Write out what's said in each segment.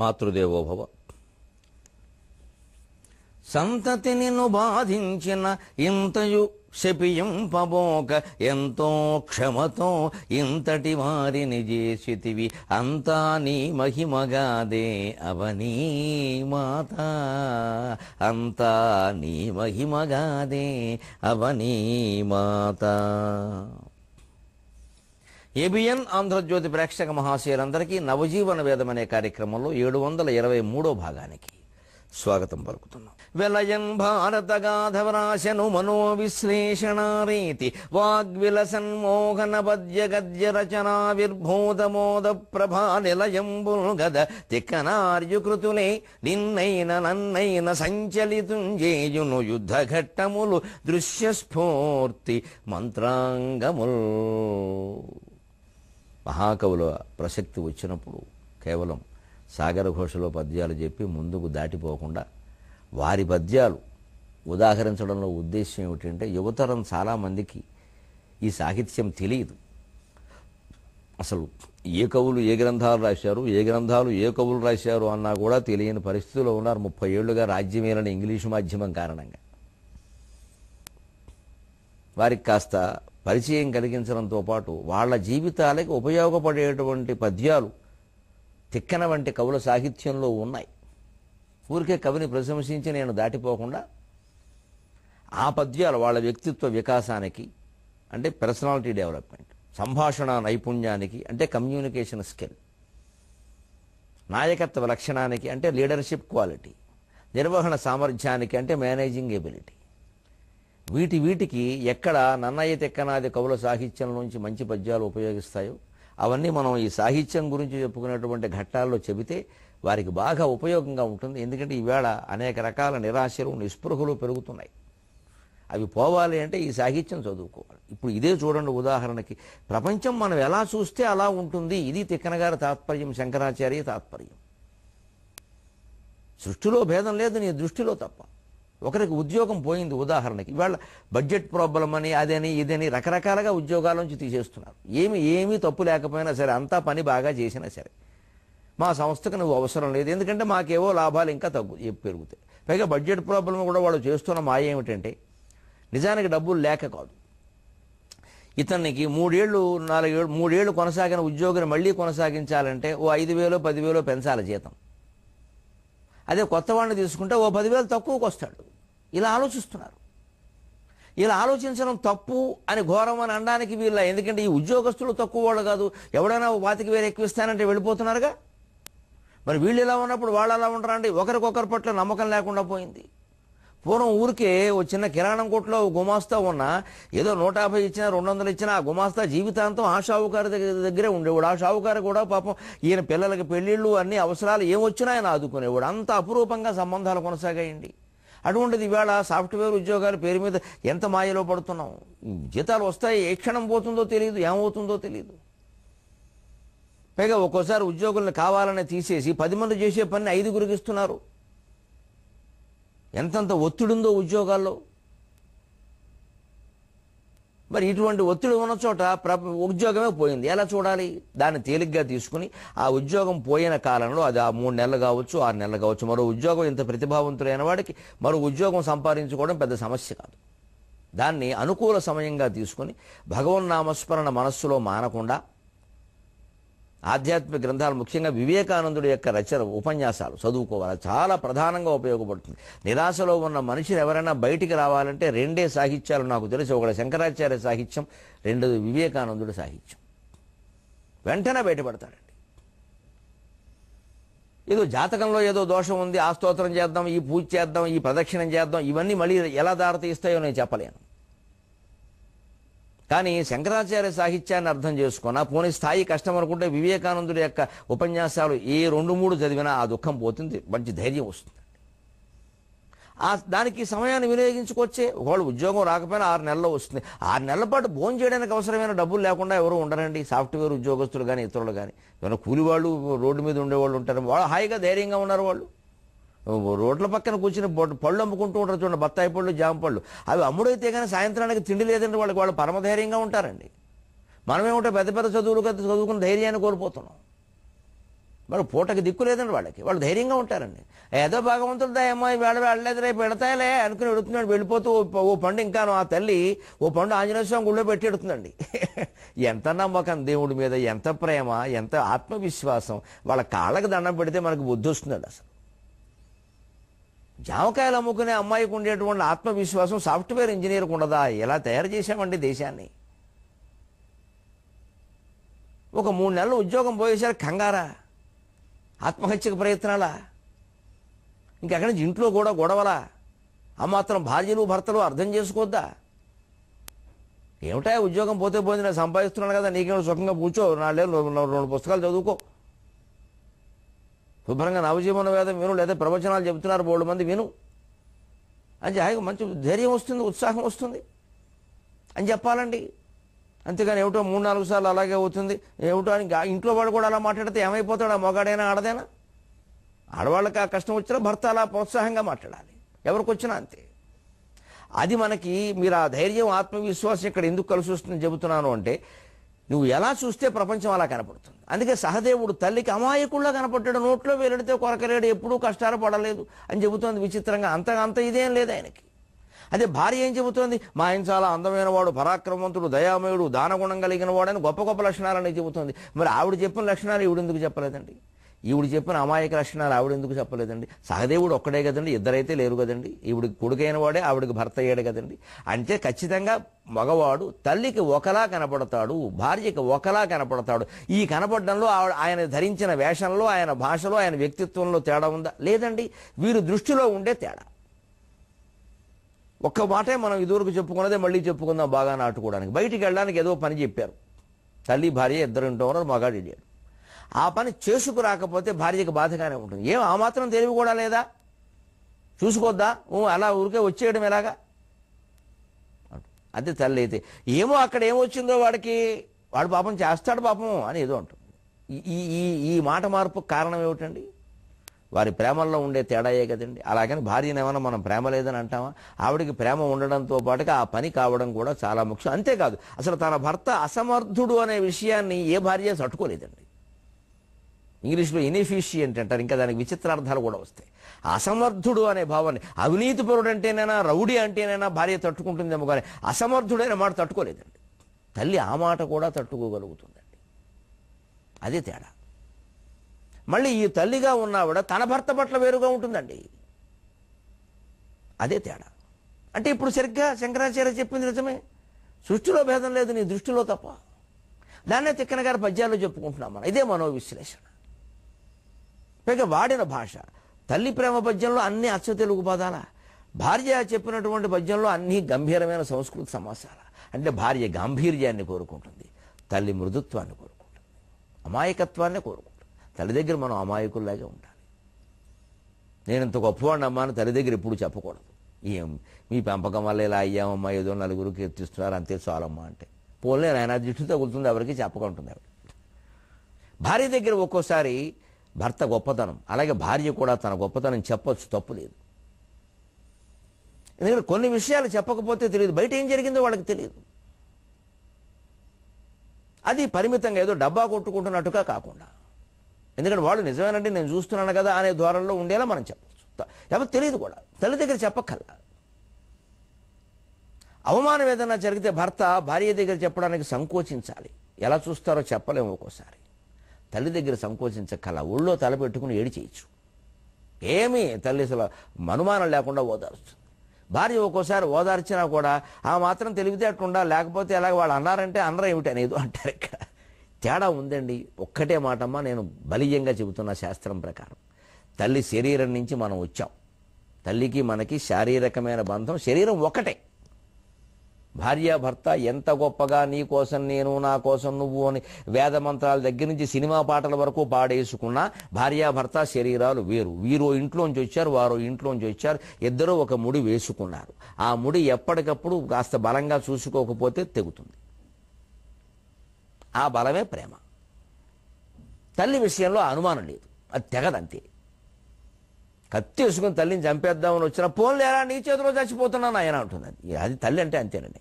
మాతృదేవోభవ. సంతతి నిన్ను బాధించిన ఇంతయు శపింపబోక ఎంతో క్షమతో ఇంతటి వారిని చేసితివి, అంతా నీ మహిమగాదే అవనీ మాత, అంతా నీ మహిమగాదే అవనీ మాత. ఏబిఎన్ ఆంధ్రజ్యోతి ప్రేక్షక మహాశయులందరికీ నవజీవన వేదం అనే కార్యక్రమంలో 723వ భాగానికి స్వాగతం పలుకుతున్నాం. వెలయన్ భారత గాధవరాశను మనోవిశ్లేషణారీతి వాగ్విలసన్మోహన పద్య గద్య రచనా విర్భూతమోద ప్రభా నిలయంబుల్గద తిక్కనార్యుకృతులే నిన్నైన నన్నైన సంచలితుంజేయును యుద్ధ ఘట్టములు దృశ్యస్ఫూర్తి మంత్రాంగముల్. మహాకవుల ప్రసక్తి వచ్చినప్పుడు కేవలం సాగర ఘోషలో పద్యాలు చెప్పి ముందుకు దాటిపోకుండా వారి పద్యాలు ఉదాహరించడంలో ఉద్దేశం ఏమిటంటే, యువతరం చాలామందికి ఈ సాహిత్యం తెలియదు. అసలు ఏ కవులు ఏ గ్రంథాలు రాశారు, ఏ గ్రంథాలు ఏ కవులు రాశారు అన్నా కూడా తెలియని పరిస్థితిలో ఉన్నారు 30 ఏళ్లుగా రాజ్యమేలని ఇంగ్లీషు మాధ్యమం కారణంగా. వారికి కాస్త పరిచయం కలిగించడంతో పాటు వాళ్ళ జీవితాలకు ఉపయోగపడేటువంటి పద్యాలు తిక్కన వంటి కవుల సాహిత్యంలో ఉన్నాయి. ఊరికే కవిని ప్రశంసించి నేను దాటిపోకుండా ఆ పద్యాలు వాళ్ళ వ్యక్తిత్వ వికాసానికి అంటే పర్సనాలిటీ డెవలప్మెంట్, సంభాషణ నైపుణ్యానికి అంటే కమ్యూనికేషన్ స్కిల్, నాయకత్వ లక్షణానికి అంటే లీడర్షిప్ క్వాలిటీ, నిర్వహణ సామర్థ్యానికి అంటే మేనేజింగ్ ఎబిలిటీ, వీటికి ఎక్కడ నన్నయ్య తిక్కనాది కవుల సాహిత్యం నుంచి మంచి పద్యాలు ఉపయోగిస్తాయో అవన్నీ మనం ఈ సాహిత్యం గురించి చెప్పుకునేటువంటి ఘట్టాల్లో చెబితే వారికి బాగా ఉపయోగంగా ఉంటుంది. ఎందుకంటే ఈవేళ అనేక రకాల నిరాశలు నిస్పృహలు పెరుగుతున్నాయి. అవి పోవాలి అంటే ఈ సాహిత్యం చదువుకోవాలి. ఇప్పుడు ఇదే చూడండి, ఉదాహరణకి ప్రపంచం మనం ఎలా చూస్తే అలా ఉంటుంది. ఇది తిక్కన గారి తాత్పర్యం, శంకరాచార్య తాత్పర్యం. సృష్టిలో భేదం లేదు, నీ దృష్టిలో తప్ప. ఒకరికి ఉద్యోగం పోయింది ఉదాహరణకి, ఇవాళ బడ్జెట్ ప్రాబ్లం అని అదని ఇదని రకరకాలుగా ఉద్యోగాల నుంచి తీసేస్తున్నారు. ఏమీ తప్పు లేకపోయినా సరే, అంతా పని బాగా చేసినా సరే మా సంస్థకు నువ్వు అవసరం లేదు, ఎందుకంటే మాకేవో లాభాలు ఇంకా పెరుగుతాయి. పైగా బడ్జెట్ ప్రాబ్లం కూడా వాళ్ళు చేస్తున్న మాయ ఏమిటంటే నిజానికి డబ్బులు లేక కాదు. ఇతనికి 3 ఏళ్ళు కొనసాగిన ఉద్యోగిని మళ్ళీ కొనసాగించాలంటే ఓ 5,000 10,000 పెంచాలి జీతం. అదే కొత్త వాడిని తీసుకుంటే ఓ 10,000 తక్కువకు వస్తాడు. ఇలా ఆలోచిస్తున్నారు. ఇలా ఆలోచించడం తప్పు అని ఘోరం అని అనడానికి వీళ్ళ, ఎందుకంటే ఈ ఉద్యోగస్తులు తక్కువ వాళ్ళు కాదు. ఎవడైనా 25,000 ఎక్కువ ఇస్తానంటే వెళ్ళిపోతున్నారుగా. మరి వీళ్ళు ఇలా ఉన్నప్పుడు వాళ్ళు అలా ఉండరండి. ఒకరికొకరి పట్ల నమ్మకం లేకుండా పోయింది. పూర్వం ఊరికే ఓ చిన్న కిరాణం కొట్లో గుమాస్తా ఉన్నా ఏదో 150 ఇచ్చినా 200 ఇచ్చినా ఆ గుమాస్తా జీవితాంతం ఆ షావుకారు దగ్గరే ఉండేవాడు. ఆ షావుకారు కూడా పాపం ఈయన పిల్లలకి పెళ్లిళ్ళు అన్ని అవసరాలు ఏమొచ్చినా ఆయన ఆదుకునేవాడు. అంత అపురూపంగా సంబంధాలు కొనసాగాయండి. అటువంటిది ఇవాళ సాఫ్ట్వేర్ ఉద్యోగాల పేరు మీద ఎంత మాయలో పడుతున్నాం. జీతాలు వస్తాయి, ఏ క్షణం పోతుందో తెలియదు, ఏమవుతుందో తెలియదు. పైగా ఒక్కోసారి ఉద్యోగులను కావాలని తీసేసి 10 మంది చేసే పని 5గురికి ఇస్తున్నారు. ఎంతంత ఒత్తిడుందో ఉద్యోగాల్లో. మరి ఇటువంటి ఒత్తిడి ఉన్న చోట ఉద్యోగమే పోయింది. ఎలా చూడాలి? దాన్ని తేలిగ్గా తీసుకుని ఆ ఉద్యోగం పోయిన కాలంలో అది ఆ 3 నెలలు కావచ్చు, 6 నెలలు కావచ్చు, మరో ఉద్యోగం ఇంత ప్రతిభావంతులైన వాడికి మరో ఉద్యోగం సంపాదించుకోవడం పెద్ద సమస్య కాదు. దాన్ని అనుకూల సమయంగా తీసుకుని భగవన్నామస్మరణ మనస్సులో మానకుండా ఆధ్యాత్మిక గ్రంథాలు, ముఖ్యంగా వివేకానందుడి యొక్క రచన ఉపన్యాసాలు చదువుకోవాలి. చాలా ప్రధానంగా ఉపయోగపడుతుంది. నిరాశలో ఉన్న మనిషిని ఎవరైనా బయటికి రావాలంటే 2 సాహిత్యాలు నాకు తెలిసి, ఒకటి శంకరాచార్య సాహిత్యం, 2 వివేకానందుడి సాహిత్యం. వెంటనే బయటపడతాడండి. ఏదో జాతకంలో ఏదో దోషం ఉంది, ఆ స్తోత్రం చేద్దాం, ఈ పూజ చేద్దాం, ఈ ప్రదక్షిణం చేద్దాం, ఇవన్నీ మళ్ళీ ఎలా దారితీస్తాయో నేను చెప్పలేను. కానీ శంకరాచార్య సాహిత్యాన్ని అర్థం చేసుకున్నా పోనీ స్థాయి కష్టం అనుకుంటే వివేకానందుడి యొక్క ఉపన్యాసాలు ఏ 2-3 చదివినా ఆ దుఃఖం పోతుంది, మంచి ధైర్యం వస్తుంది. దానికి సమయాన్ని వినియోగించుకొచ్చే ఒకవేళ ఉద్యోగం రాకపోయినా 6 నెలల్లో వస్తుంది. 6 నెలల పాటు భోజనం చేయడానికి అవసరమైన డబ్బులు లేకుండా ఎవరు ఉండరండి. సాఫ్ట్వేర్ ఉద్యోగస్తులు కానీ ఇతరులు కానీ, ఏమైనా కూలి వాళ్ళు రోడ్డు మీద ఉండేవాళ్ళు ఉంటారు. వాళ్ళు హాయిగా ధైర్యంగా ఉన్నారు. వాళ్ళు రోడ్ల పక్కన కూర్చుని పళ్ళు అమ్ముకుంటూ ఉంటారు చూడండి, బత్తాయి పళ్ళు, జామ పళ్ళు. అవి అమ్ముడైతే కానీ సాయంత్రానికి తిండి లేదంటే వాళ్ళు పరమధైర్యంగా ఉంటారండి. మనమేమిటో పెద్ద పెద్ద చదువుకుని ధైర్యాన్ని కోల్పోతున్నాం. మరి పూటకి దిక్కు లేదండి వాళ్ళకి, వాళ్ళు ధైర్యంగా ఉంటారండి. ఏదో భగవంతుడు దయమ్మాయి వేళ వెళ్ళలేదు రేపు వెళతాయిలే అనుకుని వెళుతున్నాడు. వెళ్ళిపోతూ ఓ పండు ఇంకాను ఆ తల్లి ఓ పండు ఆంజనేయ స్వామి గుళ్ళో పెట్టి ఎడుతుందండి. ఎంత నమ్మకం దేవుడి మీద, ఎంత ప్రేమ, ఎంత ఆత్మవిశ్వాసం. వాళ్ళ కాళ్ళకి దండం పెడితే మనకు బుద్ధి వస్తుందండి. అసలు జామకాయలు అమ్ముకునే అమ్మాయికి ఉండేటువంటి ఆత్మవిశ్వాసం సాఫ్ట్వేర్ ఇంజనీర్కి ఉండదా? ఎలా తయారు చేశామండి దేశాన్ని. ఒక 3 నెలలు ఉద్యోగం పోయేసరికి కంగారా, ఆత్మహత్యకు ప్రయత్నాలా, ఇంకెక్కడి నుంచి ఇంట్లో కూడా గొడవలా, ఆ మాత్రం భార్యలు భర్తలు అర్థం చేసుకోవద్దా? ఏమిటా ఉద్యోగం పోతే పోయింది, నేను సంపాదిస్తున్నాను కదా, నీకేమో సుఖంగా కూర్చో, 4 ఏళ్ళు 2 పుస్తకాలు చదువుకో, శుభ్రంగా నవజీవన వేదం విను, లేదా ప్రవచనాలు చెబుతున్నారు 3 మంది విను అని హాయిగా మంచి ధైర్యం వస్తుంది, ఉత్సాహం వస్తుంది అని చెప్పాలండి. అంతేగాని ఏమిటో 3-4 సార్లు అలాగే అవుతుంది ఏమిటో అని ఇంట్లో వాడు కూడా అలా మాట్లాడితే ఏమైపోతాడు? ఆ మొగాడైనా ఆడదైనా? ఆడవాళ్ళకి ఆ కష్టం వచ్చినా భర్త అలా ప్రోత్సాహంగా మాట్లాడాలి, ఎవరికి వచ్చినా అంతే. అది మనకి మీరు ఆ ధైర్యం ఆత్మవిశ్వాసం ఇక్కడ ఎందుకు కలిసి వస్తుందని చెబుతున్నాను అంటే, నువ్వు ఎలా చూస్తే ప్రపంచం అలా కనపడుతుంది. అందుకే సహదేవుడు తల్లికి అమాయకుల్లా కనపడ్డాడు, నోట్లో వేలడితే కొరకలేడు, ఎప్పుడూ కష్టాలు పడలేదు అని చెబుతోంది విచిత్రంగా. అంత ఇదేం లేదు ఆయనకి. అదే భార్య ఏం చెబుతోంది? మా ఆయన చాలా అందమైన వాడు, పరాక్రమవంతుడు, దయామయుడు, దానగుణం కలిగిన వాడని గొప్ప గొప్ప లక్షణాలని చెబుతోంది. మరి ఆవిడ చెప్పిన లక్షణాలు ఈవిడెందుకు చెప్పలేదండి? ఈవిడ చెప్పిన అమాయక లక్షణాలు ఆవిడెందుకు చెప్పలేదండి? సహదేవుడు ఒక్కడే కదండి, ఇద్దరైతే లేరు కదండి. ఈవిడికి కొడుకైన వాడే ఆవిడికి భర్త అయ్యాడు కదండి. అంటే ఖచ్చితంగా మగవాడు తల్లికి ఒకలా కనపడతాడు, భార్యకి ఒకలా కనపడతాడు. ఈ కనపడడంలో ఆయన ధరించిన వేషంలో, ఆయన భాషలో, ఆయన వ్యక్తిత్వంలో తేడా ఉందా? లేదండి. వీరి దృష్టిలో ఉండే తేడా. ఒక్క మాటే మనం ఇదివరకు చెప్పుకున్నదే మళ్ళీ చెప్పుకుందాం బాగా నాటుకోవడానికి. బయటికి వెళ్ళడానికి ఏదో పని చెప్పారు, తల్లి భార్య ఇద్దరు ఇంటూ ఉన్నారు, మగాడు ఇడియాడు. ఆ పని చేసుకురాకపోతే భార్యకి బాధగానే ఉంటుంది. ఏం ఆ మాత్రం తెలివి కూడా లేదా? చూసుకోద్దా? అలా ఊరికే వచ్చేయడం ఎలాగా? అదే తల్లి అయితే ఏమో అక్కడ ఏమొచ్చిందో వాడికి, వాడు పాపం చేస్తాడు పాపం అని ఏదో అంటుంది. ఈ మాట మార్పు కారణం ఏమిటండి? వారి ప్రేమల్లో ఉండే తేడాయే కదండి. అలాగని భార్యను ఏమైనా మనం ప్రేమ లేదని అంటామా? ఆవిడికి ప్రేమ ఉండడంతో పాటుగా ఆ పని కావడం కూడా చాలా ముఖ్యం. అంతేకాదు, అసలు తన భర్త అసమర్థుడు అనే విషయాన్ని ఏ భార్య తట్టుకోలేదండి. ఇంగ్లీష్లో ఇన్ఎఫిషియంట్ అంటారు, ఇంకా దానికి విచిత్రార్థాలు కూడా వస్తాయి. అసమర్థుడు అనే భావాన్ని, అవినీతిపరుడు అంటేనైనా, రౌడీ అంటేనైనా భార్య తట్టుకుంటుందేమో కానీ అసమర్థుడైన మాట తట్టుకోలేదండి. తల్లి ఆ మాట కూడా తట్టుకోగలుగుతుందండి. అదే తేడా. మళ్ళీ ఈ తల్లిగా ఉన్నావిడ తన భర్త పట్ల వేరుగా ఉంటుందండి. అదే తేడా. అంటే ఇప్పుడు సరిగ్గా శంకరాచార్య చెప్పింది నిజమే, సృష్టిలో భేదం లేదు, నీ దృష్టిలో తప్ప. దాన్నే తిక్కన గారి పద్యాల్లో చెప్పుకుంటున్నాం మనం. ఇదే మనోవిశ్లేషణ. పైగా వాడిన భాష, తల్లి ప్రేమ పద్యంలో అన్ని అచ్చ తెలుగు పదాల, భార్య చెప్పినటువంటి పద్యంలో అన్ని గంభీరమైన సంస్కృత సమాసాల. అంటే భార్య గాంభీర్యాన్ని కోరుకుంటుంది, తల్లి మృదుత్వాన్ని కోరుకుంటుంది, అమాయకత్వాన్ని కోరుకుంటుంది. తల్లి దగ్గర మనం అమాయకుల్లాగే ఉండాలి. నేను ఇంత గొప్పవాడిని అమ్మా అని తల్లి దగ్గర ఎప్పుడు చెప్పకూడదు. ఏం మీ పెంపకం వల్ల ఇలా అయ్యామమ్మా, ఏదో నలుగురికి ఎత్తిస్తున్నారు అంతే చాలమ్మా అంటే, పోలే ఆయన దిష్టి తగులుతుంది, ఎవరికి చెప్పకుంటుంది ఆవిడ. భార్య దగ్గర ఒక్కోసారి భర్త గొప్పతనం, అలాగే భార్య కూడా తన గొప్పతనం చెప్పొచ్చు, తప్పు లేదు. ఎందుకంటే కొన్ని విషయాలు చెప్పకపోతే తెలియదు, బయట ఏం జరిగిందో వాళ్ళకి తెలియదు. అది పరిమితంగా ఏదో డబ్బా కొట్టుకుంటున్నట్టుగా కాకుండా, ఎందుకంటే వాళ్ళు నిజమేనండి నేను చూస్తున్నాను కదా అనే ద్వారంలో ఉండేలా మనం చెప్పచ్చు. ఎవరు తెలియదు కూడా, తల్లి దగ్గర చెప్పక్కల్లా. అవమానం ఏదైనా జరిగితే భర్త భార్య దగ్గర చెప్పడానికి సంకోచించాలి. ఎలా చూస్తారో చెప్పలేము ఒక్కోసారి. తల్లి దగ్గర సంకోచించక్కల, ఊళ్ళో తలపెట్టుకుని ఏడి చేయొచ్చు. ఏమీ తల్లి అసలు అనుమానం లేకుండా ఓదార్చుతుంది. భార్య ఒక్కోసారి ఓదార్చినా కూడా ఆ మాత్రం తెలివితేటలుండా, లేకపోతే ఎలాగ వాళ్ళు అన్నారంటే అనరా ఏమిటి అనేది అంటారు. ఇక్కడ తేడా ఉందండి. ఒక్కటే మాటమ్మా, నేను బలీయంగా చెబుతున్న శాస్త్రం ప్రకారం తల్లి శరీరం నుంచి మనం వచ్చాం. తల్లికి మనకి శారీరకమైన బంధం, శరీరం ఒకటే. భార్యాభర్త ఎంత గొప్పగా నీ కోసం నేను, నా కోసం నువ్వు అని వేద మంత్రాల దగ్గర నుంచి సినిమా పాటల వరకు పాడేసుకున్నా భార్యాభర్త శరీరాలు వేరు. వీరో ఇంట్లోంచి వచ్చారు, వారో ఇంట్లోంచి వచ్చారు, ఇద్దరూ ఒక ముడి వేసుకున్నారు. ఆ ముడి ఎప్పటికప్పుడు కాస్త బలంగా చూసుకోకపోతే తెగుతుంది. ఆ బలమే ప్రేమ. తల్లి విషయంలో అనుమానం లేదు, అది తెగదంతే. కత్తి వేసుకుని తల్లిని చంపేద్దామని వచ్చిన పోన్లేరా నీ చేతిలో చచ్చిపోతున్నాను ఆయన అంటుంది. అది తల్లి అంటే అంతేనండి.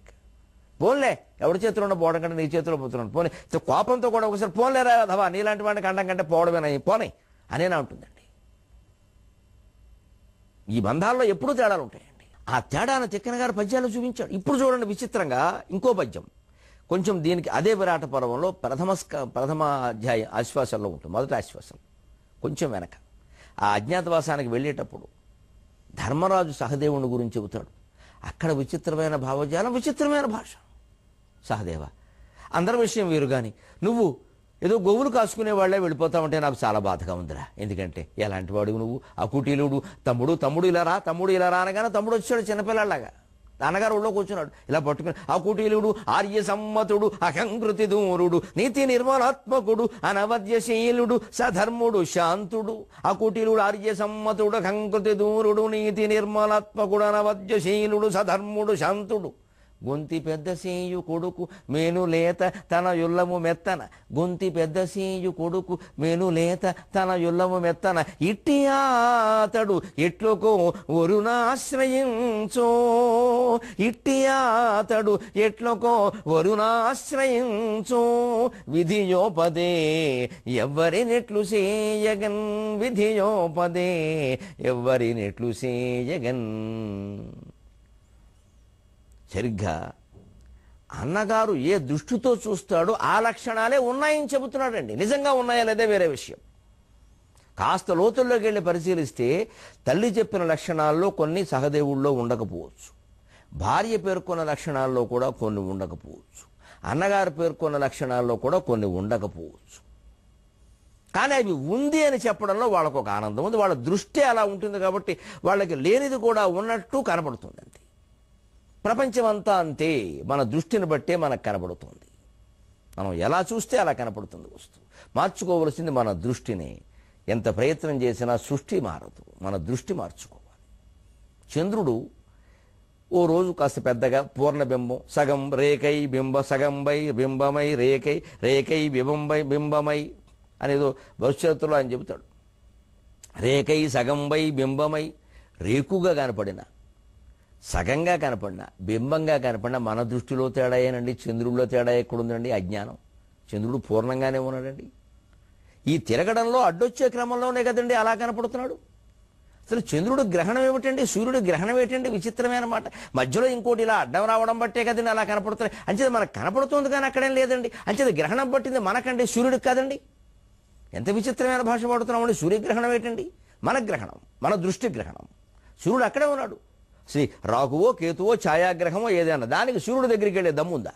పోన్లే ఎవరి చేతిలో ఉన్న పోవడం కంటే నీ చేతిలో పోతున్నాడు, పోనీ కోపంతో కూడా ఒకసారి పోన్లేరా అధవా నీలాంటి వాడిని కండం కంటే పోవడమేనా పోనీ అనేనా ఉంటుందండి. ఈ బంధాల్లో ఎప్పుడూ తేడాలు ఉంటాయండి. ఆ తేడాను తిక్కన గారు పద్యాలు చూపించాడు. ఇప్పుడు చూడండి విచిత్రంగా ఇంకో పద్యం కొంచెం దీనికి అదే విరాట పర్వంలో ప్రథమ అధ్యాయం ఆశ్వాసంలో ఉంటుంది, మొదటి ఆశ్వాసం కొంచెం వెనక. ఆ అజ్ఞాతవాసానికి వెళ్ళేటప్పుడు ధర్మరాజు సహదేవుని గురించి చెబుతాడు. అక్కడ విచిత్రమైన భావజాలం, విచిత్రమైన భాష. సహదేవ, అందరి విషయం వేరు కానీ నువ్వు ఏదో గోవులు కాసుకునే వాళ్ళే వెళ్ళిపోతామంటే నాకు చాలా బాధగా ఉందిరా. ఎందుకంటే ఎలాంటి వాడు నువ్వు, అకుటీలుడు, తమ్ముడు ఇలా రా, తమ్ముడు ఇలా రా అనగానే తమ్ముడు వచ్చాడు చిన్నపిల్లలాగా. నాన్నగారు ఒళ్ళో కూర్చున్నాడు, ఇలా పట్టుకుని అకుటీలుడు, ఆర్య సమ్మతుడు, అహంకృతి దూరుడు, నీతి నిర్మలాత్మకుడు, అనవద్యశీలుడు, సధర్ముడు, శాంతుడు. అకుటీలుడు, ఆర్య సమ్మతుడు, అహంకృతి దూరుడు, నీతి నిర్మలాత్మకుడు, అనవద్యశీలుడు, సధర్ముడు, శాంతుడు. గొంతి పెద్ద సేయు కొడుకు మేనులేత తన యుల్లము మెత్తన, గొంతి పెద్ద సేయు కొడుకు మేనులేత తన యుల్లము మెత్తన, ఇట్టి ఆతడు ఎట్లకో వరుణాశ్రయించో, ఇట్టి ఆతడు ఎట్లకో వరుణాశ్రయించో, విధియోపదే ఎవ్వరినెట్లు సేయగన్, విధియోపదే ఎవ్వరినెట్లు సేయగన్. సరిగ్గా అన్నగారు ఏ దృష్టితో చూస్తాడో ఆ లక్షణాలే ఉన్నాయని చెబుతున్నాడండి. నిజంగా ఉన్నాయా లేదా వేరే విషయం. కాస్త లోతుల్లోకి వెళ్ళి పరిశీలిస్తే తల్లి చెప్పిన లక్షణాల్లో కొన్ని సహదేవుల్లో ఉండకపోవచ్చు, భార్య పేర్కొన్న లక్షణాల్లో కూడా కొన్ని ఉండకపోవచ్చు, అన్నగారు పేర్కొన్న లక్షణాల్లో కూడా కొన్ని ఉండకపోవచ్చు. కానీ అవి ఉంది అని చెప్పడంలో వాళ్ళకు ఒక ఆనందం ఉంది. వాళ్ళ దృష్టి అలా ఉంటుంది కాబట్టి వాళ్ళకి లేనిది కూడా ఉన్నట్టు కనపడుతుంది. అంతే, ప్రపంచం అంతా అంతే, మన దృష్టిని బట్టే మనకు కనబడుతుంది. మనం ఎలా చూస్తే అలా కనపడుతుంది వస్తువు. మార్చుకోవలసింది మన దృష్టిని. ఎంత ప్రయత్నం చేసినా సృష్టి మారదు, మన దృష్టి మార్చుకోవాలి. చంద్రుడు ఓ రోజు కాస్త పెద్దగా పూర్ణబింబం, సగం రేకై బింబ, సగం బై బింబమై రేకై, రేకై బింబమై బింబమై అనేదో భవిష్యత్తులో ఆయన చెబుతాడు. రేకై సగం బై బింబమై, రేకుగా కనపడిన, సగంగా కనపడినా, బింబంగా కనపడినా మన దృష్టిలో తేడాయేనండి. చంద్రుడిలో తేడా ఎక్కడుందండి? అజ్ఞానం. చంద్రుడు పూర్ణంగానే ఉన్నాడండి. ఈ తిరగడంలో అడ్డొచ్చే క్రమంలోనే కదండి అలా కనపడుతున్నాడు. అసలు చంద్రుడు గ్రహణం ఏమిటండి, సూర్యుడు గ్రహణం ఏంటండి? విచిత్రమైన మాట. మధ్యలో ఇంకోటి ఇలా అడ్డం రావడం బట్టే కదండి అలా కనపడుతున్నాయి. అంచేది మనకు కనపడుతుంది కానీ అక్కడేం లేదండి. అంచేది గ్రహణం పట్టింది మనకండి, సూర్యుడికి కాదండి. ఎంత విచిత్రమైన భాష పడుతున్నామండి. సూర్యగ్రహణం ఏంటండి? మన గ్రహణం, మన దృష్టి గ్రహణం. సూర్యుడు అక్కడే ఉన్నాడు. శ్రీ రాకువో కేతువో ఛాయాగ్రహమో ఏదైనా దానికి సూర్యుడి దగ్గరికి వెళ్ళే దమ్ముందా?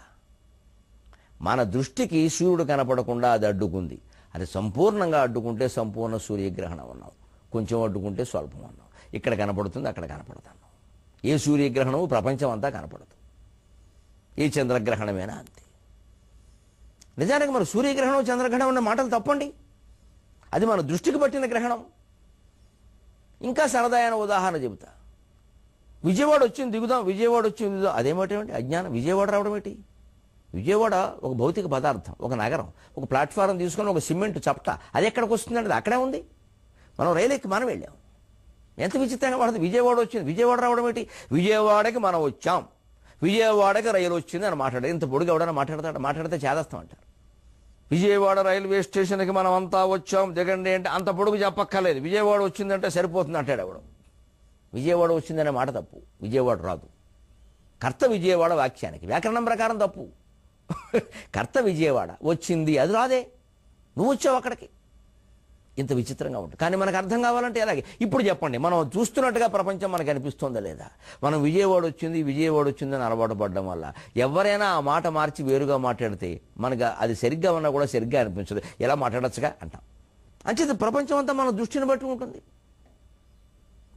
మన దృష్టికి సూర్యుడు కనపడకుండా అది అడ్డుకుంది. అది సంపూర్ణంగా అడ్డుకుంటే సంపూర్ణ సూర్యగ్రహణం ఉన్నాం, కొంచెం అడ్డుకుంటే స్వల్పం ఉన్నాం. ఇక్కడ కనపడుతుంది, అక్కడ కనపడతాను. ఏ సూర్యగ్రహణము ప్రపంచం అంతా కనపడదు, ఏ చంద్రగ్రహణమేనా అంతే. నిజానికి మన సూర్యగ్రహణం చంద్రగ్రహణం అన్న మాటలు తప్పండి. అది మన దృష్టికి పట్టిన గ్రహణం. ఇంకా సరదాయన ఉదాహరణ చెబుతా. విజయవాడ వచ్చింది దిగుదాం, విజయవాడ వచ్చింది దిగుదాం, అదేమిటేమిటి? అజ్ఞానం. విజయవాడ రావడం ఏంటి? విజయవాడ ఒక భౌతిక పదార్థం, ఒక నగరం, ఒక ప్లాట్ఫారం తీసుకొని ఒక సిమెంట్ చప్ట, అది ఎక్కడికి వస్తుందంటే అక్కడే ఉంది. మనం రైలు ఎక్కి మనం వెళ్ళాం. ఎంత విచిత్రంగా పడుతుంది. విజయవాడ వచ్చింది, విజయవాడ రావడం ఏంటి? విజయవాడకి మనం వచ్చాం, విజయవాడకి రైలు వచ్చింది అని మాట్లాడారు. ఇంత పొడుగు ఎవడైనా మాట్లాడతాడు? మాట్లాడితే చేదస్తాం అంటారు. విజయవాడ రైల్వే స్టేషన్కి మనం అంతా వచ్చాం దిగండి అంటే అంత పొడుగు చెప్పక్కర్లేదు, విజయవాడ వచ్చిందంటే సరిపోతుంది అంటాడు ఎవడు. విజయవాడ వచ్చిందనే మాట తప్పు, విజయవాడ రాదు. కర్త విజయవాడ వాక్యానికి వ్యాకరణం ప్రకారం తప్పు. కర్త విజయవాడ వచ్చింది, అది రాదే, నువ్వు వచ్చావు అక్కడికి. ఇంత విచిత్రంగా ఉంటుంది. కానీ మనకు అర్థం కావాలంటే ఎలాగే? ఇప్పుడు చెప్పండి, మనం చూస్తున్నట్టుగా ప్రపంచం మనకు అనిపిస్తుందా లేదా? మనం విజయవాడ వచ్చింది, విజయవాడ వచ్చిందని అలవాటు పడడం వల్ల ఎవరైనా ఆ మాట మార్చి వేరుగా మాట్లాడితే మనకు అది సరిగ్గా ఉన్నా కూడా సరిగ్గా అనిపించదు. ఎలా మాట్లాడచ్చుగా అంటాం. అంచేది ప్రపంచం అంతా మన దృష్టిని బట్టి ఉంటుంది,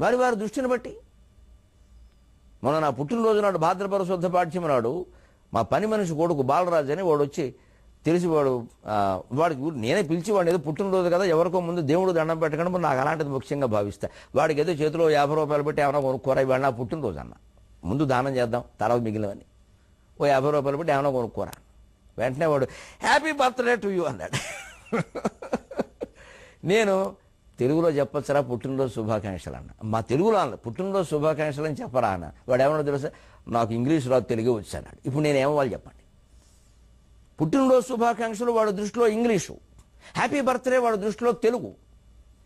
వారి వారి దృష్టిని బట్టి. మొన్న నా పుట్టినరోజు నాడు భాద్రపద శుద్ధ పాఠ్యం నాడు మా పని మనిషి కొడుకు బాలరాజు అని వాడు వచ్చి తెలిసి వాడికి నేనే పిలిచి వాడిని ఏదో పుట్టినరోజు కదా ఎవరికో ముందు దేవుడు దండం పెట్టకుండా నాకు అలాంటిది ముఖ్యంగా భావిస్తా. వాడికి ఏదో చేతిలో 50 రూపాయలు పెట్టి ఏమైనా కొనుక్కోరా, ఇవాళ నా పుట్టినరోజు అన్న, ముందు దానం చేద్దాం తర్వాత మిగిలినవని. ఓ 50 రూపాయలు పెట్టి ఏమైనా కొనుక్కోరా. వెంటనే వాడు హ్యాపీ బర్త్డే టు యూ అన్నాడు. నేను తెలుగులో చెప్పొచ్చరా పుట్టినరోజు శుభాకాంక్షలు అన్న. మా తెలుగులో అన్న పుట్టినరోజు శుభాకాంక్షలు అని చెప్పరా అన్న. వాడు ఏమన్నా తెలుసా, నాకు ఇంగ్లీష్ రాదు తెలుగే వచ్చు అన్నాడు. ఇప్పుడు నేనేమవ్వాలి చెప్పండి? పుట్టినరోజు శుభాకాంక్షలు వాడి దృష్టిలో ఇంగ్లీషు, హ్యాపీ బర్త్డే వాడి దృష్టిలో తెలుగు.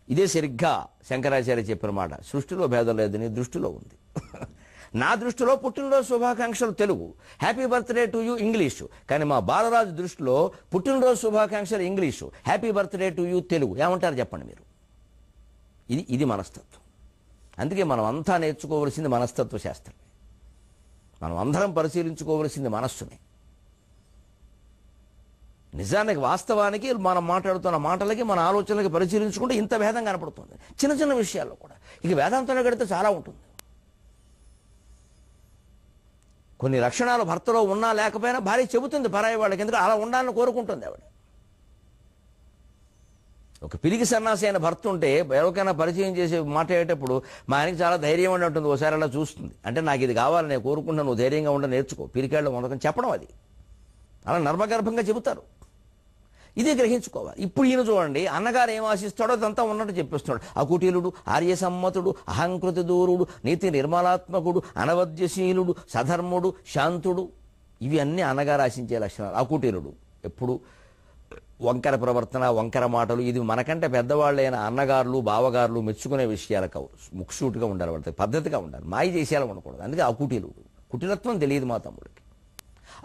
ఇదే సరిగ్గా శంకరాచార్య చెప్పిన మాట, సృష్టిలో భేదం లేదు, నీ దృష్టిలో ఉంది. నా దృష్టిలో పుట్టినరోజు శుభాకాంక్షలు Telugu, happy birthday to you English. కానీ మా బాలరాజు దృష్టిలో పుట్టినరోజు శుభాకాంక్షలు English, happy birthday to you Telugu. ఏమంటారు చెప్పండి మీరు? ఇది మనస్తత్వం. అందుకే మనం అంతా నేర్చుకోవలసింది మనస్తత్వ శాస్త్రమే. మనం అందరం పరిశీలించుకోవలసింది మనస్సునే. నిజానికి వాస్తవానికి మనం మాట్లాడుతున్న మాటలకి మన ఆలోచనలకి పరిశీలించుకుంటే ఇంత భేదం కనపడుతుంది చిన్న చిన్న విషయాల్లో కూడా. ఇక వేదాంతంలో గడితే చాలా ఉంటుంది. కొన్ని లక్షణాలు భర్తలో ఉన్నా లేకపోయినా భార్య చెబుతుంది పరాయి వాళ్ళకి, ఎందుకంటే అలా ఉండాలని కోరుకుంటుంది ఆవిడ. ఒక పిరికి సన్నాసి అయిన భర్త ఉంటే ఎవరికైనా పరిచయం చేసి మాట్లాడేటప్పుడు మా ఆయనకి చాలా ధైర్యం అని ఉంటుంది. ఒకసారి అలా చూస్తుంది, అంటే నాకు ఇది కావాలి, నేను కోరుకుంటున్నా, నువ్వు ధైర్యంగా ఉండ నేర్చుకో, పిరికాళ్ళు ఉండకని చెప్పడం. అది అలా నర్మగర్భంగా చెబుతారు. ఇదే గ్రహించుకోవాలి. ఇప్పుడు ఈయన చూడండి, అన్నగారు ఏం ఆశిస్తాడో అదంతా ఉన్నట్టు చెప్పిస్తున్నాడు. అకుటిలుడు, ఆర్యసమ్మతుడు, అహంకృతి దూరుడు, నీతి నిర్మలాత్మకుడు, అనవద్యశీలుడు, సధర్ముడు, శాంతుడు, ఇవి అన్నీ అన్నగారు ఆశించే లక్షణాలు. అకుటిలుడు ఎప్పుడు వంకర ప్రవర్తన, వంకర మాటలు, ఇది మనకంటే పెద్దవాళ్ళైన అన్నగారులు బావగారులు మెచ్చుకునే విషయాలు కావు. ముక్సూటుగా ఉండాలి, వాళ్ళకి పద్ధతిగా ఉండాలి, మాయ చేసేలా ఉండకూడదు. అందుకే అకుటిలుడు. కుటిలత్వం తెలియదు మా తమ్ముడికి.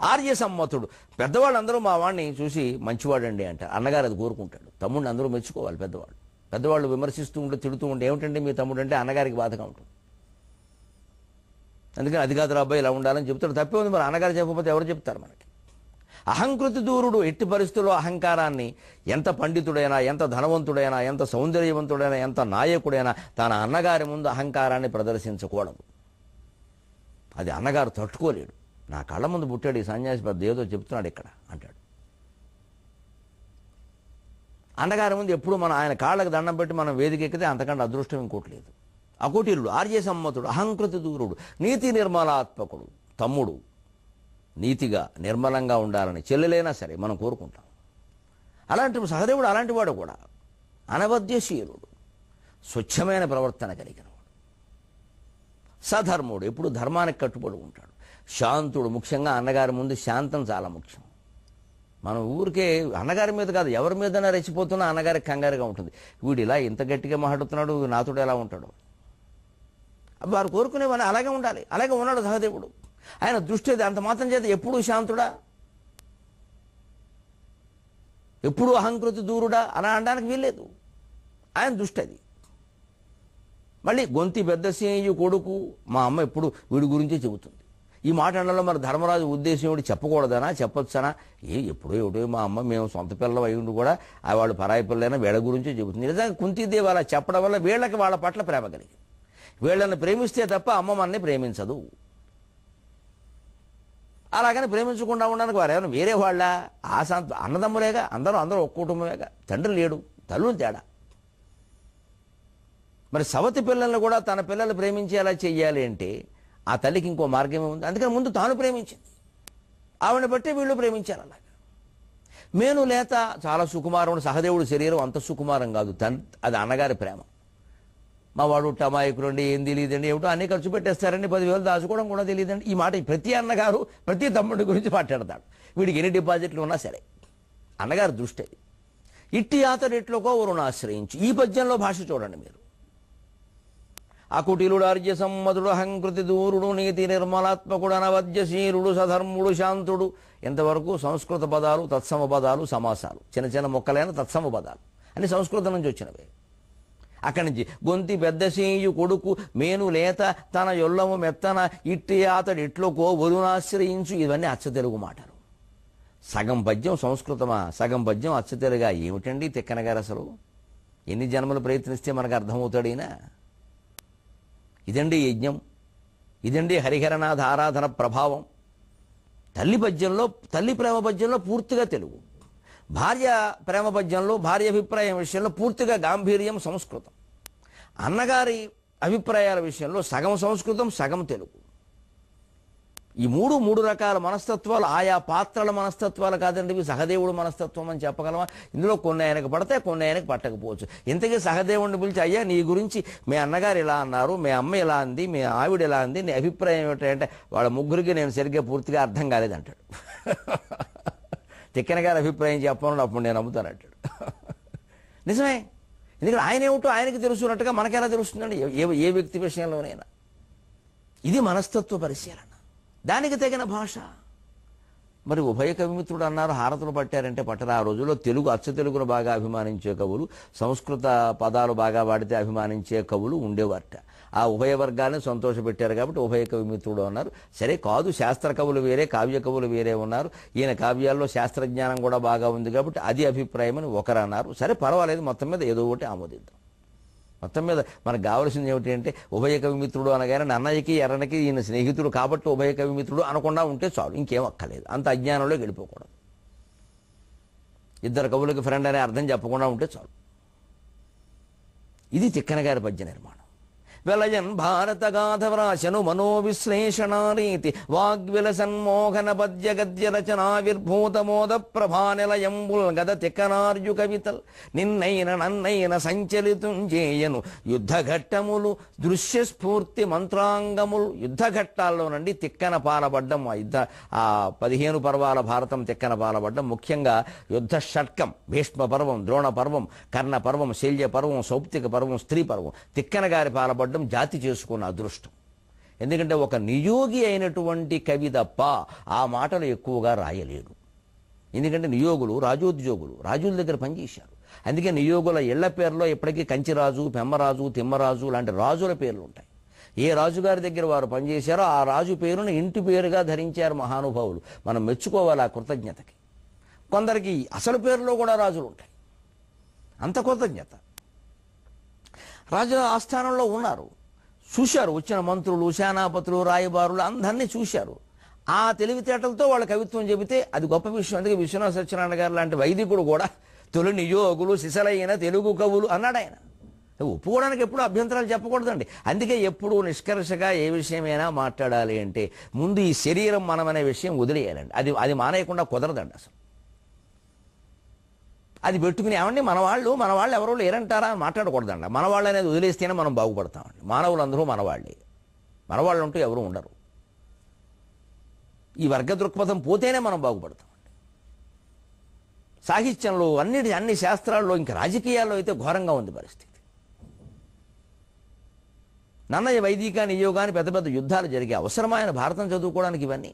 ఆర్య సమ్మతుడు, పెద్దవాళ్ళందరూ మా వాడిని చూసి మంచివాడండి అంటారు. అన్నగారు అది కోరుకుంటాడు. తమ్ముడిని అందరూ మెచ్చుకోవాలి. పెద్దవాళ్ళు విమర్శిస్తూ ఉంటే, తిడుతూ ఉంటే, ఏమిటండి మీ తమ్ముడు అంటే అన్నగారికి బాధగా ఉంటుంది. అందుకని అది కాదు అబ్బాయి ఇలా ఉండాలని చెప్తాడు. తప్పే ఉంది, మరి అన్నగారు చెప్పకపోతే ఎవరు చెప్తారు మనకి? అహంకృతి దూరుడు, ఎట్టి పరిస్థితుల్లో అహంకారాన్ని, ఎంత పండితుడైనా, ఎంత ధనవంతుడైనా, ఎంత సౌందర్యవంతుడైనా, ఎంత నాయకుడైనా తన అన్నగారి ముందు అహంకారాన్ని ప్రదర్శించకూడదు. అది అన్నగారు తట్టుకోలేడు. నా కళ్ళ ముందు పుట్టాడు ఈ సన్యాసి, పెద్ద ఏదో చెప్తున్నాడు ఇక్కడ అంటాడు. అన్నగారి ముందు ఎప్పుడు మనం ఆయన కాళ్ళకు దండం పెట్టి మనం వేదిక ఎక్కితే అంతకంటే అదృష్టం ఇంకోట్లేదు. అకోటిలుడు, ఆర్య సమ్మతుడు, అహంకృతి దూరుడు, నీతి నిర్మలాత్మకుడు. తమ్ముడు నీతిగా నిర్మలంగా ఉండాలని చెల్లెలైనా సరే మనం కోరుకుంటాం. అలాంటి సహదేవుడు అలాంటి వాడు కూడా. అనవద్యశీలుడు, స్వచ్ఛమైన ప్రవర్తన కలిగినవాడు. సధర్ముడు, ఎప్పుడు ధర్మానికి కట్టుబడి ఉంటాడు. శాంతుడు, ముఖ్యంగా అన్నగారి ముందు శాంతం చాలా ముఖ్యం. మనం ఊరికే అన్నగారి మీద కాదు, ఎవరి మీదైనా రెచ్చిపోతున్నా అన్నగారికి కంగారుగా ఉంటుంది. వీడు ఇలా ఇంత గట్టిగా మాట్లాడుతున్నాడు, నాతోడు ఎలా ఉంటాడు? వారు కోరుకునేవాళ్ళు అలాగే ఉండాలి. అలాగే ఉన్నాడు సహదేవుడు. ఆయన దృష్టి అంత మాత్రం చేత ఎప్పుడూ శాంతుడా, ఎప్పుడూ అహంకృతి దూరుడా అలా అనడానికి వీల్లేదు. ఆయన దృష్టి అది. మళ్ళీ గొంతి పెద్ద సేయు కొడుకు, మా అమ్మ ఎప్పుడు వీడి గురించే చెబుతుంది. ఈ మాట అనడంలో మరి ధర్మరాజు ఉద్దేశం ఏమిటి? చెప్పకూడదనా, చెప్పొచ్చనా? ఎప్పుడో ఏమిటో మా అమ్మ, మేము సొంత పిల్లలు అయ్యి ఉండి కూడా వాళ్ళు పరాయి పిల్లలైనా వీళ్ళ గురించే చెబుతుంది. నిజంగా కుంతీదేవి అలా చెప్పడం వల్ల వీళ్ళకి వాళ్ళ పట్ల ప్రేమ కలిగింది. వీళ్ళని ప్రేమిస్తే తప్ప అమ్మ మనని ప్రేమించదు. అలాగని ప్రేమించకుండా ఉండడానికి వారు ఏమైనా వేరే వాళ్ళ అన్నదమ్ములేగా, అందరూ ఒక్క కుటుంబమేగా, తండ్రి లేడు, తల్లులు తేడా. మరి సవతి పిల్లల్ని కూడా తన పిల్లలు ప్రేమించేలా చెయ్యాలి అంటే ఆ తల్లికి ఇంకో మార్గమే ఉంది. అందుకని ముందు తాను ప్రేమించింది, ఆవిడని బట్టే వీళ్ళు ప్రేమించారు. అలాగా మేను లేత చాలా సుకుమారం. సహదేవుడు శరీరం అంత సుకుమారం కాదు, అది అన్నగారి ప్రేమ. మా వాడు టమాయకులండి, ఏం తెలియదండి, ఏమిటో అన్నీ ఖర్చు పెట్టేస్తారండి, 10,000 దాచుకోవడం కూడా తెలియదండి. ఈ మాట ప్రతి అన్నగారు ప్రతి తమ్ముడి గురించి మాట్లాడతాడు. వీడికి ఎన్ని డిపాజిట్లు ఉన్నా సరే అన్నగారు దృష్టి అది. ఇట్టి అతడు ఎట్లోకో వరుణ ఆశ్రయించి, ఈ పద్యంలో భాష చూడండి మీరు. అకుటిలుడు, ఆర్య సమ్మతుడు, అహంకృతి దూరుడు, నీతి నిర్మలాత్మకుడు, అనవద్యశీలుడు, సధర్ముడు, శాంతుడు. ఎంతవరకు సంస్కృత పదాలు, తత్సమ పదాలు, సమాసాలు, చిన్న చిన్న మొక్కలైన తత్సమ పదాలు అన్ని సంస్కృతం నుంచి వచ్చినవే. అక్కడి నుంచి గొంతి పెద్దసేయు కొడుకు, మేను లేత తన యొల్లము మెత్తన, ఇట్టి అతడు ఎట్లోకో వరుణాశ్రయించు. ఇవన్నీ అచ్చ తెలుగు మాటలు. సగం పద్యం సంస్కృతమా, సగం పద్యం అచ్చ తెలుగా? ఏమిటండి తిక్కనగారు అసలు? ఎన్ని జన్మలు ప్రయత్నిస్తే మనకు అర్థమవుతాడు ఈయన? ఇదండి యజ్ఞం, ఇదండి హరిహరనాథ ఆరాధన ప్రభావం. తల్లి పద్యంలో, తల్లి ప్రేమ పద్యంలో పూర్తిగా తెలుగు, భార్య ప్రేమ పద్యంలో, భార్య అభిప్రాయం విషయంలో పూర్తిగా గాంభీర్యం సంస్కృతం, అన్నగారి అభిప్రాయాల విషయంలో సగం సంస్కృతం సగం తెలుగు. ఈ మూడు రకాల మనస్తత్వాలు ఆయా పాత్రల మనస్తత్వాలు కాదండి, ఇవి సహదేవుడు మనస్తత్వం అని చెప్పగలమా? ఇందులో కొన్ని ఆయనకు పడతాయి, కొన్ని ఆయనకు పట్టకపోవచ్చు. ఇంతకీ సహదేవుడిని పిలిచి, అయ్యా నీ గురించి మీ అన్నగారు ఇలా అన్నారు, మీ అమ్మ ఇలా అంది, మీ ఆవిడ ఇలా అంది, నీ అభిప్రాయం ఏమిటంటే వాళ్ళ ముగ్గురికి నేను సరిగ్గా పూర్తిగా అర్థం కాలేదంటాడు. తిక్కన గారి అభిప్రాయం చెప్పను, అప్పుడు నేను నమ్ముతానంటాడు. నిజమే, ఎందుకంటే ఆయన ఏమిటో ఆయనకి తెలుసున్నట్టుగా మనకెలా తెలుస్తుందండి ఏ వ్యక్తి విషయంలోనైనా? ఇది మనస్తత్వ పరిశీలన, దానికి తగిన భాష. మరి ఉభయ కవిమిత్రుడు అన్నారు, హారతులు పట్టారంటే పట్టరా. ఆ రోజుల్లో తెలుగు అచ్చ తెలుగును బాగా అభిమానించే కవులు, సంస్కృత పదాలు బాగా వాడితే అభిమానించే కవులు ఉండేవారట. ఆ ఉభయ వర్గాలను సంతోషపెట్టారు కాబట్టి ఉభయ కవిమిత్రుడు అన్నారు. సరే కాదు, శాస్త్ర కవులు వేరే, కావ్య కవులు వేరే ఉన్నారు. ఈయన కావ్యాల్లో శాస్త్రజ్ఞానం కూడా బాగా ఉంది కాబట్టి అది అభిప్రాయం అని ఒకరు అన్నారు. సరే పర్వాలేదు, మొత్తం మీద ఏదో ఒకటి ఆమోదిద్దాం. మొత్తం మీద మనకు కావాల్సింది ఏమిటి అంటే ఉభయ కవిమిత్రుడు అనగానే నన్నయ్యకి ఎర్రనకి ఈయన స్నేహితుడు కాబట్టి ఉభయ కవిమిత్రుడు అనకుండా ఉంటే చాలు, ఇంకేం అక్కర్లేదు. అంత అజ్ఞానంలో గడిపోకూడదు. ఇద్దరు కవులకి ఫ్రెండ్ అనే అర్థం చెప్పకుండా ఉంటే చాలు. ఇది తిక్కన గారి పద్య నిర్మాణం. వెలయన్ భారత గాథ వ్రాసను మనోవిశ్లేషణారీతి వాగ్విలసన్మోహన పద్య గద్య రచనావిర్భూత మోద ప్రభానిలయంబుల్ గద తిక్కనార్యు కవితల్ నిన్నైన నన్నైన సంచలితుంజేయను యుద్ధఘట్టములు దృశ్య స్ఫూర్తి మంత్రాంగములు. యుద్ధఘట్టాల్లోనండి తిక్కన పాలబడ్డం, ఆ 15 పర్వాల భారతం తిక్కన పాలబడ్డం. ముఖ్యంగా యుద్ధ షట్కం, భీష్మ పర్వం, ద్రోణ పర్వం, కర్ణ పర్వం, శల్య పర్వం, సౌప్తిక పర్వం, స్త్రీ పర్వం తిక్కన గారి పాలబడ్డం జాతి చేసుకున్న అదృష్టం. ఎందుకంటే ఒక నియోగి అయినటువంటి కవి తప్ప ఆ మాటలు ఎక్కువగా రాయలేడు. ఎందుకంటే నియోగులు రాజోద్యోగులు, రాజుల దగ్గర పనిచేశారు. అందుకే నియోగుల ఇళ్ల పేర్లో ఇప్పటికీ కంచిరాజు, పెమ్మరాజు, తిమ్మరాజు లాంటి రాజుల పేర్లు ఉంటాయి. ఏ రాజుగారి దగ్గర వారు పనిచేశారో ఆ రాజు పేరును ఇంటి పేరుగా ధరించారు మహానుభావులు. మనం మెచ్చుకోవాలి ఆ కృతజ్ఞతకి. కొందరికి అసలు పేరులో కూడా రాజులు ఉంటాయి, అంత కృతజ్ఞత. రాజు ఆస్థానంలో ఉన్నారు, చూశారు, వచ్చిన మంత్రులు, సేనాపతులు, రాయబారులు అందరినీ చూశారు. ఆ తెలివితేటలతో వాళ్ళ కవిత్వం చెబితే అది గొప్ప విషయం. అందుకే విశ్వనాథ సత్యనారాయణ గారు లాంటి వైదికుడు కూడా తొలి నియోగులు సిసలైన తెలుగు కవులు అన్నాడు ఆయన. ఒప్పుకోవడానికి ఎప్పుడు అభ్యంతరాలు చెప్పకూడదండి. అందుకే ఎప్పుడు నిష్కర్షగా ఏ విషయమైనా మాట్లాడాలి అంటే ముందు ఈ శరీరం మనమనే విషయం వదిలేయాలండి. అది మానేయకుండా కుదరదండి. అసలు అది పెట్టుకుని ఏమండి మన వాళ్ళు ఎవరో లేరంటారా అని మాట్లాడకూడదండి. మనవాళ్ళు అనేది వదిలేస్తేనే మనం బాగుపడతామండి. మానవులందరూ మనవాళ్ళు అంటూ ఎవరు ఉండరు. ఈ వర్గ దృక్పథం పోతేనే మనం బాగుపడతామండి. సాహిత్యంలో అన్ని శాస్త్రాల్లో, ఇంకా రాజకీయాల్లో అయితే ఘోరంగా ఉంది పరిస్థితి. నన్నయ్య వైదిక నియోగాన్ని పెద్ద పెద్ద యుద్ధాలు జరిగే అవసరమైన భారతం చదువుకోవడానికి ఇవన్నీ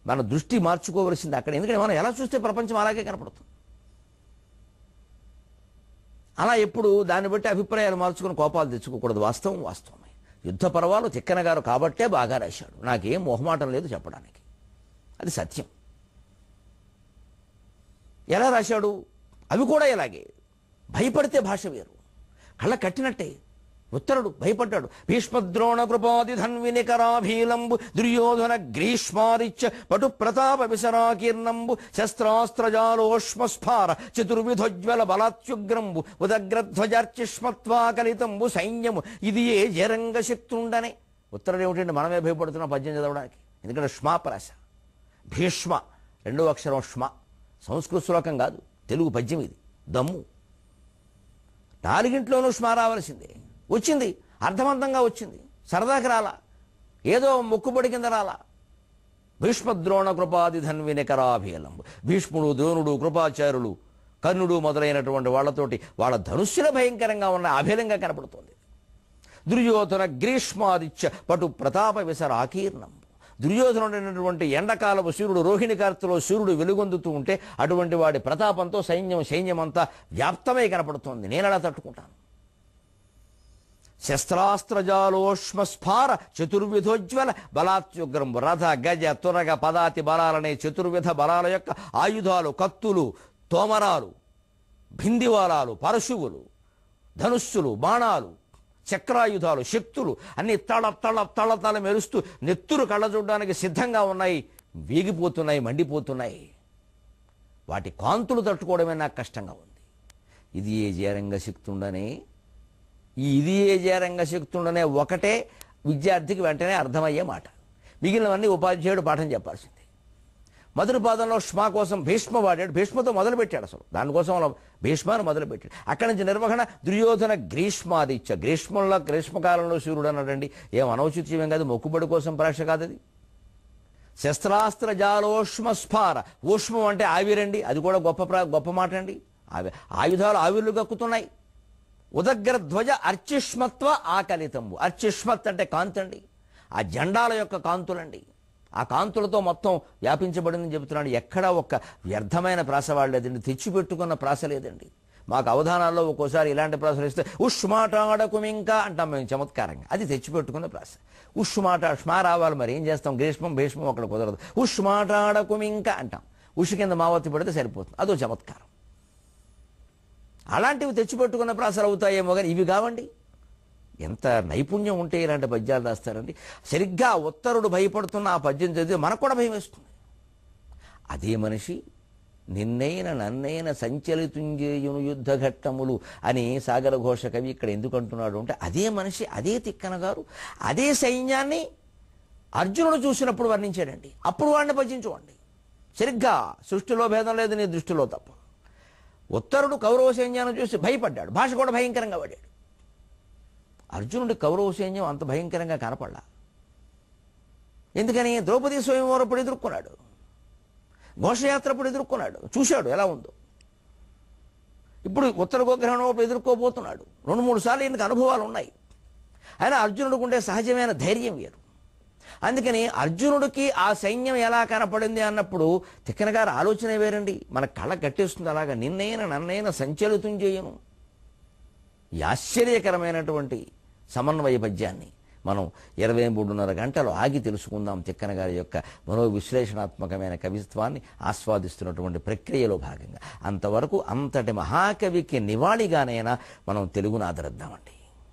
మన దృష్టి మార్చుకోవలసింది అక్కడ. ఎందుకంటే మనం ఎలా చూస్తే ప్రపంచం అలాగే కనపడుతుంది. అలా ఎప్పుడు దాన్ని బట్టి అభిప్రాయాలు మార్చుకుని కోపాలు తెచ్చుకోకూడదు. వాస్తవమే. యుద్ధ పర్వాలు తిక్కన గారు కాబట్టే బాగా రాశాడు. నాకేం మొహమాటం లేదు చెప్పడానికి, అది సత్యం. ఎలా రాశాడు? అవి కూడా ఇలాగే. భయపడితే భాష వేరు, కళ్ళ కట్టినట్టే. ఉత్తరుడు భయపడ్డాడు. భీష్మద్రోణ కృపాది ధన్వినికరాభీలంబు దుర్యోధన గ్రీష్మారిచ్చ పటు ప్రతాప విసరాకీర్ణంబు శస్త్రాస్త్రజాలోష్మస్ఫార చతుర్విధోజ్వల బలాత్యుగ్రంబు ఉదగ్రధ్వజార్చిష్మత్వాకలితంబు సైన్యము ఇది ఏ జరంగ శక్తుండనే. ఉత్తరుడు ఏమిటంటే మనమే భయపడుతున్నాం పద్యం చదవడానికి. ఎందుకంటే ష్మాపరాశ భీష్మ, 2వ అక్షరం ష్మ. సంస్కృత శ్లోకం కాదు, తెలుగు పద్యం ఇది. దమ్ము. 4గింట్లోనూ ష్మ రావాల్సిందే. వచ్చింది, అర్థవంతంగా వచ్చింది, సరదాకి రాలా, ఏదో మొక్కుబడి కింద రాలా. భీష్మద్రోణ కృపాది ధన్వినికరాభీలంబు. భీష్ముడు, ద్రోణుడు, కృపాచార్యులు, కర్ణుడు మొదలైనటువంటి వాళ్లతోటి వాళ్ళ ధనుస్సుల భయంకరంగా ఉన్న అభిలంగా కనపడుతోంది. దుర్యోధన గ్రీష్మాదిత్య పటు ప్రతాప విసరాకీర్ణంబు. దుర్యోధనుడైనటువంటి ఎండకాలపు సూర్యుడు, రోహిణి కార్తెలో సూర్యుడు వెలుగొందుతూ ఉంటే అటువంటి వాడి ప్రతాపంతో సైన్యమంతా వ్యాప్తమై కనపడుతోంది. నేనలా తట్టుకుంటాను. శస్త్రాస్త్రజాలోష్మస్ఫార చతుర్విధోజ్వల బలాత్యుగ్రం. రథ, గజ, తురగ, పదాతి బలాలనే చతుర్విధ బలాల యొక్క ఆయుధాలు, కత్తులు, తోమరాలు, భిందివాలాలు, పరశువులు, ధనుస్సులు, బాణాలు, చక్రాయుధాలు, శక్తులు అన్ని తళ మెరుస్తూ నెత్తురు కళ్ళ చూడడానికి సిద్ధంగా ఉన్నాయి. వేగిపోతున్నాయి, మండిపోతున్నాయి. వాటి కాంతులు తట్టుకోవడమే నాకు కష్టంగా ఉంది. ఇది ఏ జయరంగ శక్తుండనే, ఇది ఏ జయరంగ శక్తుండనే ఒకటే విద్యార్థికి వెంటనే అర్థమయ్యే మాట. మిగిలినవన్నీ ఉపాధ్యాయుడు పాఠం చెప్పాల్సింది. మొదటి పాదంలో ష్మా కోసం భీష్మ వాడాడు, భీష్మతో మొదలుపెట్టాడు. అసలు దానికోసం అలా భీష్మాన్ని మొదలుపెట్టాడు. అక్కడి నుంచి నిర్వహణ దుర్యోధన గ్రీష్మాదిత్య, గ్రీష్మకాలంలో సూర్యుడు అన్నాడండి. ఏం అనౌచిత్యం కాదు, మొక్కుబడి కోసం పరీక్ష కాదు అది. శస్త్రాస్త్ర జాలోష్మ స్ఫార, ఊష్మం అంటే ఆవిరండి, అది కూడా గొప్ప మాట అండి. ఆయుధాలు ఆవిర్లు కక్కుతున్నాయి. ఉదగ్ర ధ్వజ అర్చిష్మత్వ ఆకలితంబు, అర్చిష్మత్ అంటే కాంతండి, ఆ జెండాల యొక్క కాంతులండి. ఆ కాంతులతో మొత్తం వ్యాపించబడిందని చెబుతున్నాడు. ఎక్కడా ఒక్క వ్యర్థమైన ప్రాస వాడలేదండి, తెచ్చిపెట్టుకున్న ప్రాస లేదండి. మాకు అవధానాల్లో ఒక్కోసారి ఇలాంటి ప్రాసలు ఇస్తే ఉష్మాటాడకుమింకా అంటాం మేము చమత్కారంగా, అది తెచ్చిపెట్టుకున్న ప్రాస. ష్మా రావాలి, మరి ఏం చేస్తాం, గ్రీష్మం భీష్మం అక్కడ కుదరదు. ఉష్మాటాడకుమింకా అంటాం, ఉష్ కింద మావత్తి పడితే సరిపోతుంది, అదో చమత్కారం. అలాంటివి తెచ్చిపెట్టుకున్న ప్రాసలు అవుతాయేమో కానీ ఇవి కావండి. ఎంత నైపుణ్యం ఉంటే ఇలాంటి పద్యాలు రాస్తారండి. సరిగ్గా ఉత్తరుడు భయపడుతున్న ఆ పద్యం చదివితే మనకు కూడా భయం వేస్తుంది. అదే మనిషి నిన్నైన నన్నైన సంచలితుంజేయును యుద్ధ ఘట్టములు అని సాగర ఘోష కవి ఇక్కడ ఎందుకు అంటున్నాడు అంటే, అదే మనిషి, అదే తిక్కన గారు అదే సైన్యాన్ని అర్జునుడు చూసినప్పుడు వర్ణించాడండి. అప్పుడు వాడిని భజించుకోండి. సరిగ్గా సృష్టిలో భేదం లేదు నీ దృష్టిలో తప్ప. ఉత్తరుడు కౌరవ సైన్యాన్ని చూసి భయపడ్డాడు, భాష కూడా భయంకరంగా పడ్డాడు. అర్జునుడి కౌరవ సైన్యం అంత భయంకరంగా కనపడలా. ఎందుకని? ద్రౌపది స్వయంవరప్పుడు ఎదుర్కొన్నాడు, ఘోషయాత్రప్పుడు ఎదుర్కొన్నాడు, చూశాడు ఎలా ఉందో. ఇప్పుడు ఉత్తర గోగ్రహణం ఎదుర్కోబోతున్నాడు. 2-3 సార్లు ఈయనకు అనుభవాలు ఉన్నాయి. అయినా అర్జునుడికి ఉండే సహజమైన ధైర్యం వేరు. అందుకని అర్జునుడికి ఆ సైన్యం ఎలా కనపడింది అన్నప్పుడు తిక్కన గారు ఆలోచన వేరండి. మన కళ్ళ కట్టేస్తుంది. అలాగా నిన్నైనా నన్నైనా సంచలితం చేయను. ఈ ఆశ్చర్యకరమైనటువంటి సమన్వయ పద్యాన్ని మనం 23.5 గంటలు ఆగి తెలుసుకుందాం. తిక్కన గారి యొక్క మనోవిశ్లేషణాత్మకమైన కవిత్వాన్ని ఆస్వాదిస్తున్నటువంటి ప్రక్రియలో భాగంగా. అంతవరకు అంతటి మహాకవికి నివాళిగానైనా మనం తెలుగును ఆదరిద్దామండి.